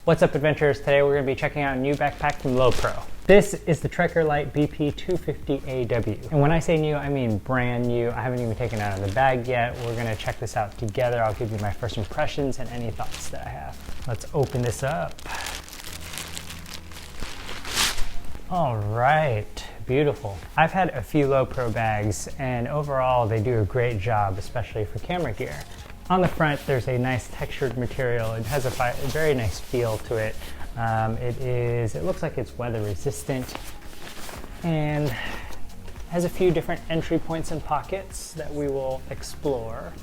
What's up, adventurers? Today we're going to be checking out a new backpack from LowePro. This is the Trekker Lite BP 250AW. And when I say new, I mean brand new. I haven't even taken it out of the bag yet. We're going to check this out together. I'll give you my first impressions and any thoughts that I have. Let's open this up. All right, beautiful. I've had a few LowePro bags, and overall they do a great job, especially for camera gear. On the front, there's a nice textured material. It has a very nice feel to it. It looks like it's weather resistant and has a few different entry points and pockets that we will explore.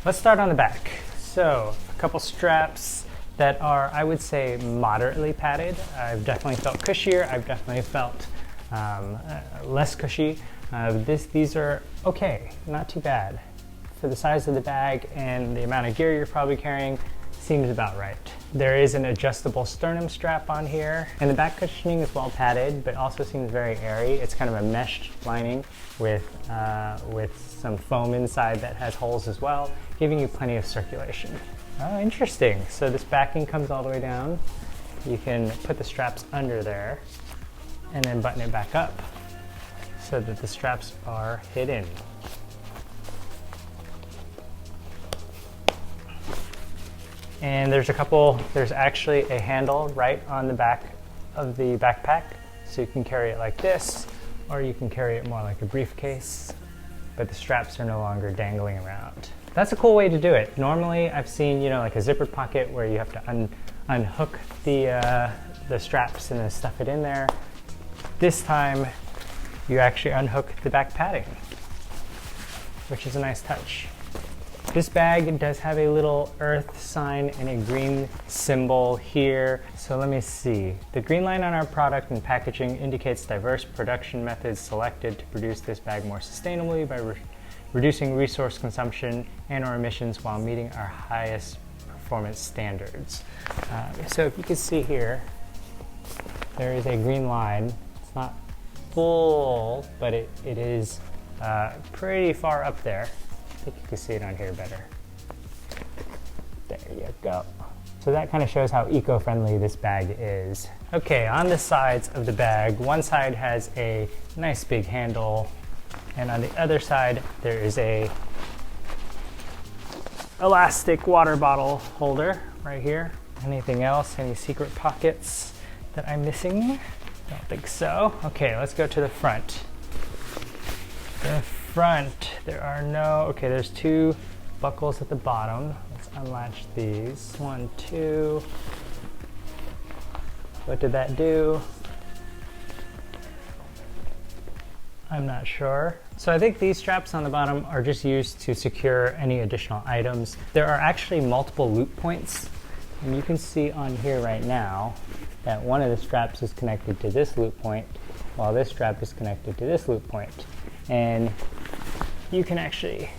Let's start on the back. So, a couple straps that are, I would say, moderately padded. I've definitely felt cushier. I've definitely felt less cushy. These are okay, not too bad. For the size of the bag and the amount of gear you're probably carrying, seems about right. There is an adjustable sternum strap on here, and the back cushioning is well padded, but also seems very airy. It's kind of a meshed lining with some foam inside that has holes as well, giving you plenty of circulation. Oh, interesting. So this backing comes all the way down. You can put the straps under there and then button it back up so that the straps are hidden. And there's actually a handle right on the back of the backpack. So you can carry it like this, or you can carry it more like a briefcase, but the straps are no longer dangling around. That's a cool way to do it. Normally I've seen, like a zippered pocket where you have to unhook the straps and then stuff it in there. This time you actually unhook the back padding, which is a nice touch. This bag does have a little earth sign and a green symbol here. So let me see. The green line on our product and packaging indicates diverse production methods selected to produce this bag more sustainably by reducing resource consumption and or emissions while meeting our highest performance standards. So if you can see here, there is a green line. It's not full, but it is pretty far up there. I think you can see it on here better. There you go. So that kind of shows how eco-friendly this bag is. Okay, on the sides of the bag, one side has a nice big handle, and on the other side there is a elastic water bottle holder right here. Anything else? Any secret pockets that I'm missing? Don't think so. Okay, let's go to the front. There's two buckles at the bottom. Let's unlatch these. 1, 2. What did that do? I'm not sure. So I think these straps on the bottom are just used to secure any additional items. There are actually multiple loop points, and you can see on here right now that one of the straps is connected to this loop point, while this strap is connected to this loop point. And you can actually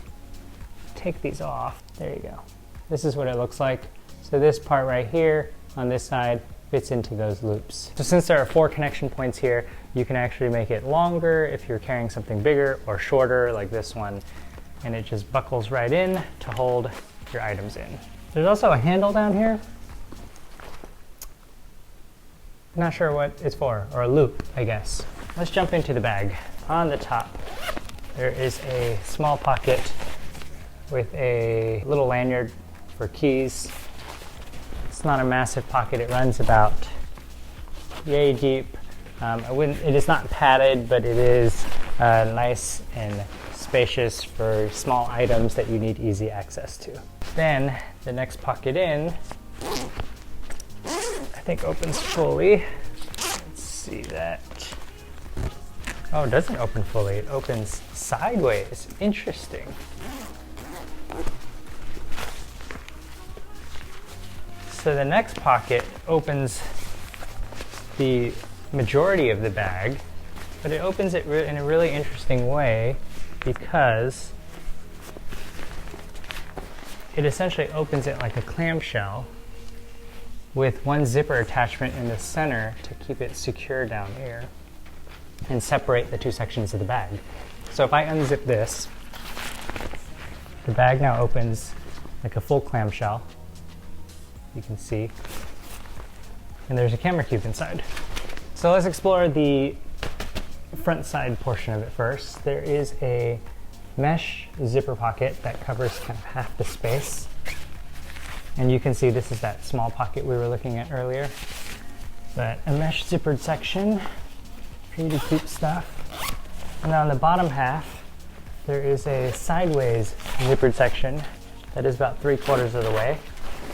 take these off. There you go. This is what it looks like. So this part right here on this side fits into those loops. So since there are 4 connection points here, you can actually make it longer if you're carrying something bigger, or shorter like this one, and it just buckles right in to hold your items in. There's also a handle down here. Not sure what it's for, or a loop, I guess. Let's jump into the bag. On the top, there is a small pocket with a little lanyard for keys. It's not a massive pocket. It runs about yay deep. It is not padded, but it is nice and spacious for small items that you need easy access to. Then the next pocket in, I think opens fully. Let's see that. Oh, it doesn't open fully. It opens sideways. Interesting. So the next pocket opens the majority of the bag, but it opens it in a really interesting way because it essentially opens it like a clamshell with one zipper attachment in the center to keep it secure down here and separate the two sections of the bag. So if I unzip this, the bag now opens like a full clamshell, you can see. And there's a camera cube inside. So let's explore the front side portion of it first. There is a mesh zipper pocket that covers kind of half the space. And you can see this is that small pocket we were looking at earlier. But a mesh zippered section for you to keep stuff. And on the bottom half, there is a sideways zippered section that is about 3/4 of the way.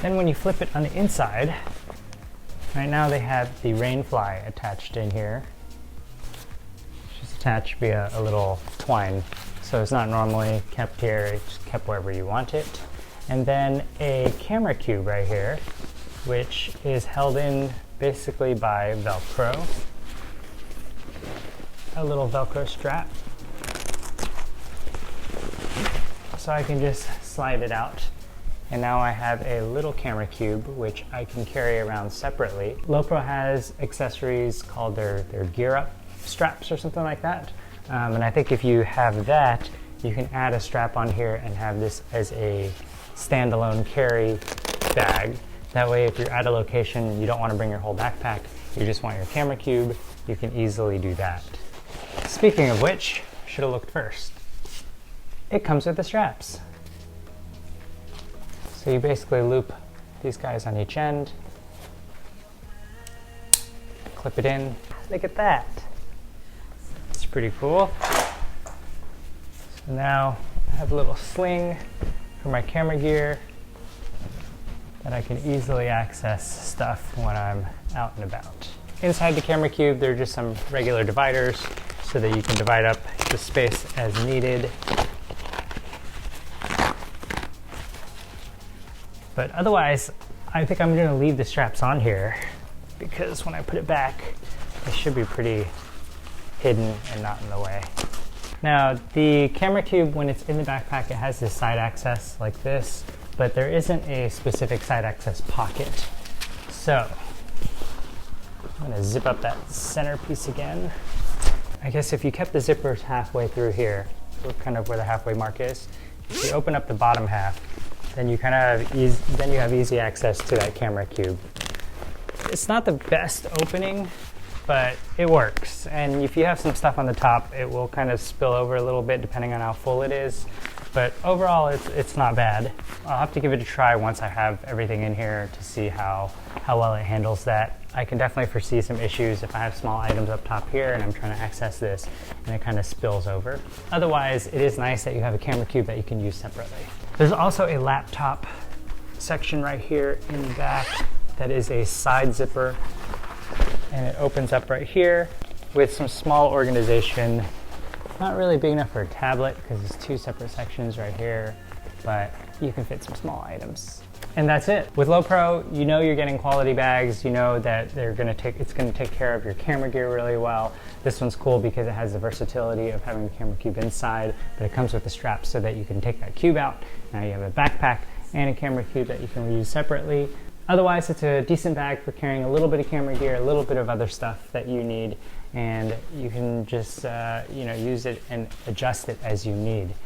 Then when you flip it on the inside, right now they have the rainfly attached in here. It's just attached via a little twine. So it's not normally kept here, it's kept wherever you want it. And then a camera cube right here, which is held in basically by Velcro. A little Velcro strap. So I can just slide it out. And now I have a little camera cube, which I can carry around separately. LowePro has accessories called their gear up straps or something like that. And I think if you have that, you can add a strap on here and have this as a standalone carry bag. That way, if you're at a location and you don't want to bring your whole backpack, you just want your camera cube, you can easily do that. Speaking of which, should have looked first. It comes with the straps. So you basically loop these guys on each end, clip it in. Look at that. It's pretty cool. So now I have a little sling for my camera gear that I can easily access stuff when I'm out and about. Inside the camera cube, there are just some regular dividers so that you can divide up the space as needed. But otherwise, I think I'm gonna leave the straps on here because when I put it back, it should be pretty hidden and not in the way. Now, the camera cube, when it's in the backpack, it has this side access like this, but there isn't a specific side access pocket. So, I'm gonna zip up that center piece again. I guess if you kept the zippers halfway through here, kind of where the halfway mark is, if you open up the bottom half, then you have easy access to that camera cube. It's not the best opening, but it works. And if you have some stuff on the top, it will kind of spill over a little bit depending on how full it is. But overall, it's not bad. I'll have to give it a try once I have everything in here to see how well it handles that. I can definitely foresee some issues if I have small items up top here and I'm trying to access this and it kind of spills over. Otherwise, it is nice that you have a camera cube that you can use separately. There's also a laptop section right here in the back that is a side zipper, and it opens up right here with some small organization. Not really big enough for a tablet because it's two separate sections right here, but you can fit some small items. And that's it. With LowePro, you know you're getting quality bags. You know that it's going to take care of your camera gear really well. This one's cool because it has the versatility of having the camera cube inside, but it comes with the straps so that you can take that cube out. Now you have a backpack and a camera cube that you can reuse separately. Otherwise, it's a decent bag for carrying a little bit of camera gear, a little bit of other stuff that you need, and you can just use it and adjust it as you need.